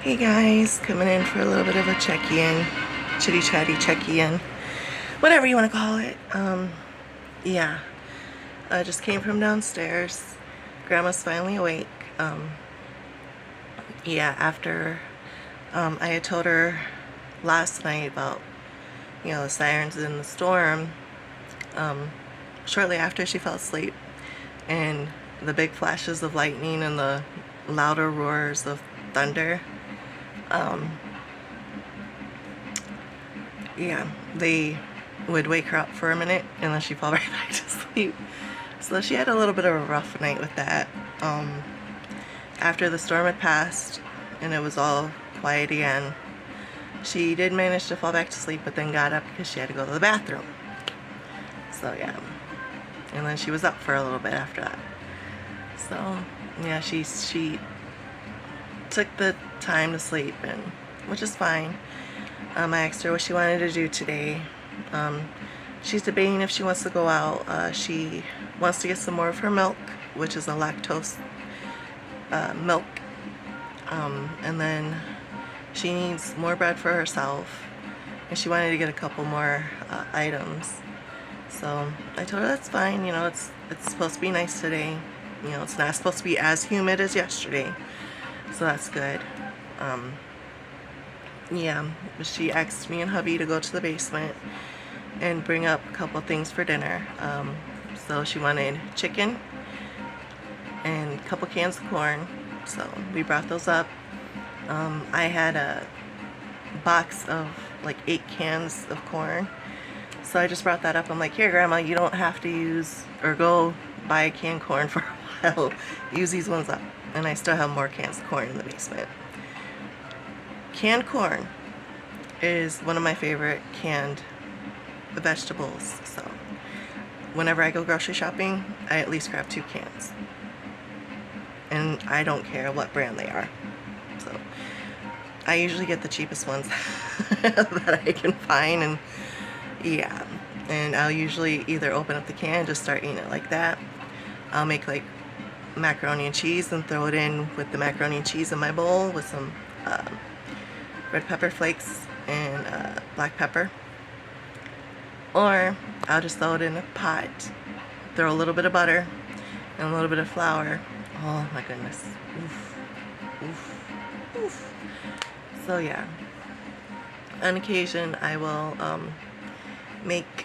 Hey guys, coming in for a little bit of a check-in, chitty chatty check-in, whatever you want to call it. Yeah, I just came from downstairs. Grandma's finally awake. Yeah, after I had told her last night about, the sirens and the storm. Shortly after she fell asleep, and the big flashes of lightning and the louder roars of thunder. Yeah, they would wake her up for a minute and then she'd fall right back to sleep. So she had a little bit of a rough night with that. After the storm had passed and it was all quiet again, she did manage to fall back to sleep, but then got up because she had to go to the bathroom. So yeah, and then she was up for a little bit after that. So yeah, she took the time to sleep, and which is fine. I asked her what she wanted to do today. She's debating if she wants to go out. She wants to get some more of her milk, which is a lactose milk. And then she needs more bread for herself, and she wanted to get a couple more items. So I told her that's fine. It's supposed to be nice today. It's not supposed to be as humid as yesterday, so that's good. Yeah, she asked me and hubby to go to the basement and bring up a couple things for dinner. So she wanted chicken and a couple cans of corn, so we brought those up. I had a box of like 8 cans of corn, so I just brought that up. I'm like, here Grandma, you don't have to use or go buy a canned corn for a while. Use these ones up. And I still have more cans of corn in the basement. Canned corn is one of my favorite canned vegetables, so whenever I go grocery shopping, I at least grab 2 cans. And I don't care what brand they are. So I usually get the cheapest ones that I can find, and yeah. And I'll usually either open up the can and just start eating it like that. I'll make like macaroni and cheese and throw it in with the macaroni and cheese in my bowl with some red pepper flakes and black pepper. Or I'll just throw it in a pot, throw a little bit of butter and a little bit of flour. Oh my goodness. Oof. Oof. Oof. So yeah, on occasion I will make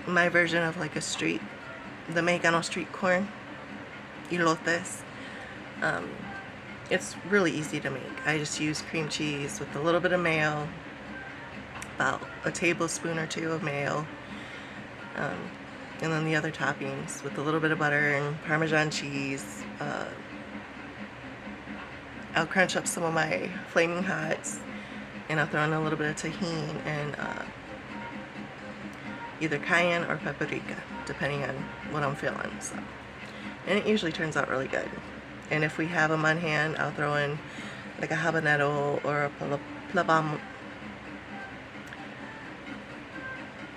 my version of like the Mexicano street corn, elotes. It's really easy to make. I just use cream cheese with a little bit of mayo, about a tablespoon or 2 of mayo, and then the other toppings with a little bit of butter and Parmesan cheese. I'll crunch up some of my Flaming Hots, and I'll throw in a little bit of tahini and either cayenne or paprika, depending on what I'm feeling. So, and it usually turns out really good. And if we have them on hand, I'll throw in like a habanero or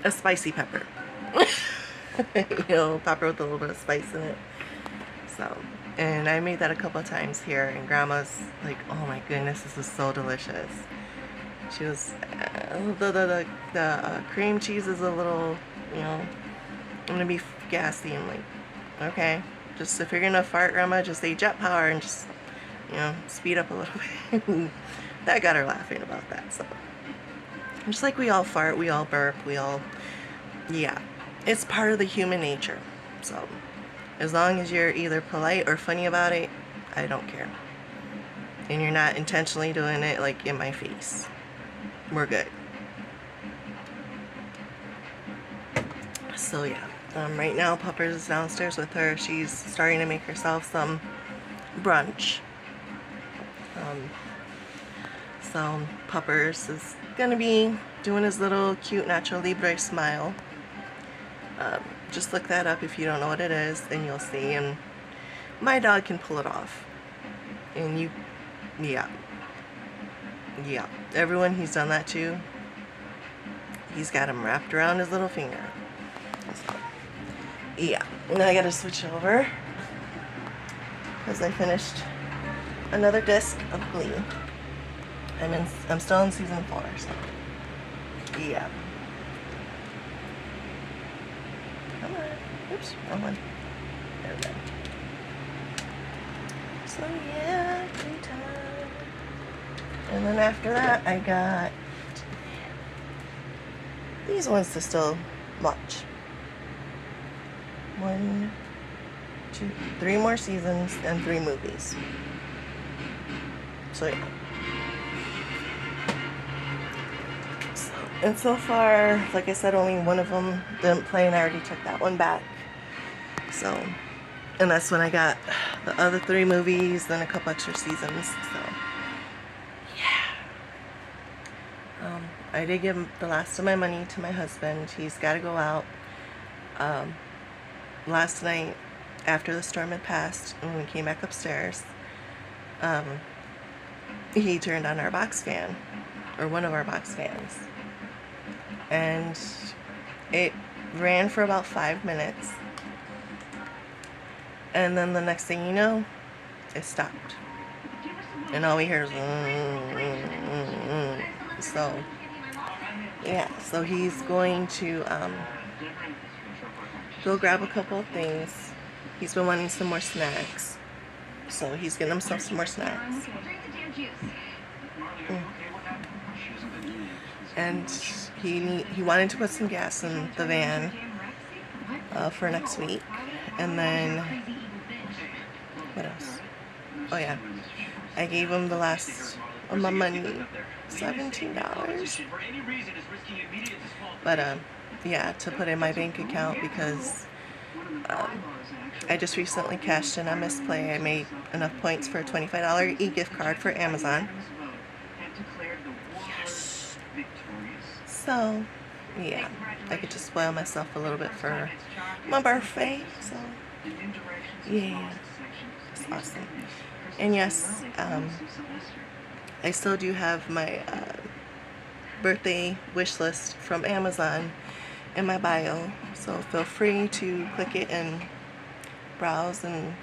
a spicy pepper. Pepper with a little bit of spice in it. So, and I made that a couple of times here, and Grandma's like, "Oh my goodness, this is so delicious." She was the cream cheese is a little, I'm gonna be gassy. I'm like, okay, just if you're gonna fart, Grandma, just say jet power and just, speed up a little bit. That got her laughing about that. So, just like we all fart, we all burp, yeah, it's part of the human nature. So, as long as you're either polite or funny about it, I don't care. And you're not intentionally doing it like in my face, we're good. So yeah, right now Puppers is downstairs with her. She's starting to make herself some brunch. So Puppers is gonna be doing his little cute Nacho Libre smile. Just look that up if you don't know what it is, and you'll see. And my dog can pull it off. And yeah, everyone he's done that to, he's got him wrapped around his little finger. So, yeah, now I gotta switch over because I finished another disc of Glee. I'm still in season 4, so yeah. Come on. Oops, wrong one. There we go. So yeah, free time. And then after that, I got these ones to still watch. 1, 2, 3 more seasons and 3 movies. So yeah. And so far, like I said, only one of them didn't play, and I already took that one back. So, and that's when I got the other 3 movies, then a couple extra seasons. So, yeah. I did give the last of my money to my husband. He's got to go out. Last night, after the storm had passed, when we came back upstairs, he turned on our box fan, or one of our box fans. And it ran for about 5 minutes, and then the next thing you know, it stopped, and all we hear is so yeah. So he's going to go grab a couple of things. He's been wanting some more snacks, so he's getting himself some more snacks. And he wanted to put some gas in the van for next week. And then, what else? Oh yeah, I gave him the last of my money, $17. But yeah, to put in my bank account, because I just recently cashed in on Misplay. I made enough points for a $25 e-gift card for Amazon. Yes. So, yeah, I could just spoil myself a little bit for my birthday. So, yeah, it's awesome. And yes, I still do have my birthday wish list from Amazon in my bio. So feel free to click it and browse, and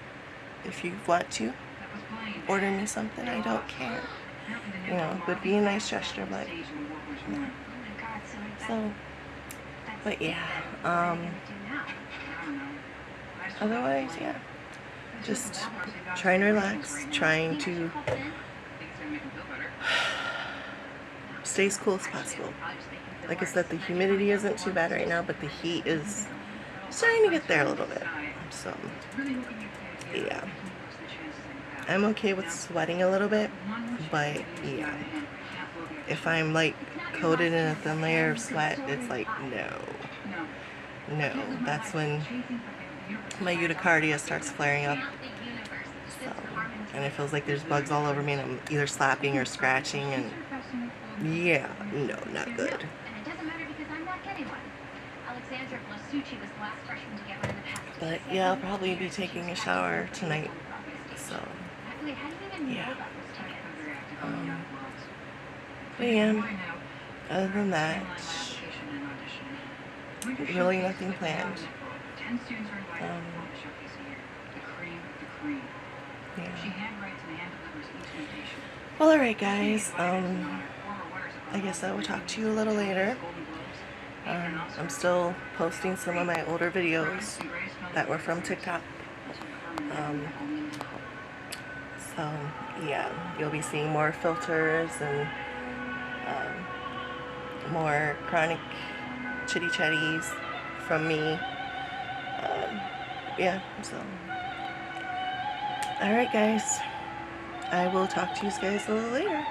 if you want to order me something, I don't care. You know, it would be a nice gesture, but yeah. So, but yeah, otherwise, yeah, just trying to relax, trying to stay as cool as possible. Like I said, the humidity isn't too bad right now, but the heat is starting to get there a little bit. So, yeah. I'm okay with sweating a little bit, but yeah. If I'm like coated in a thin layer of sweat, it's like, no. That's when my urticaria starts flaring up. So, and it feels like there's bugs all over me, and I'm either slapping or scratching, and yeah, no, not good. But yeah, I'll probably be taking a shower tonight. So, yeah. But yeah, other than that, really nothing planned. Yeah. Well, alright guys, I guess I will talk to you a little later. I'm still posting some of my older videos that were from TikTok. So yeah, you'll be seeing more filters and more chronic chitty chatties from me. Yeah, so alright guys, I will talk to you guys a little later.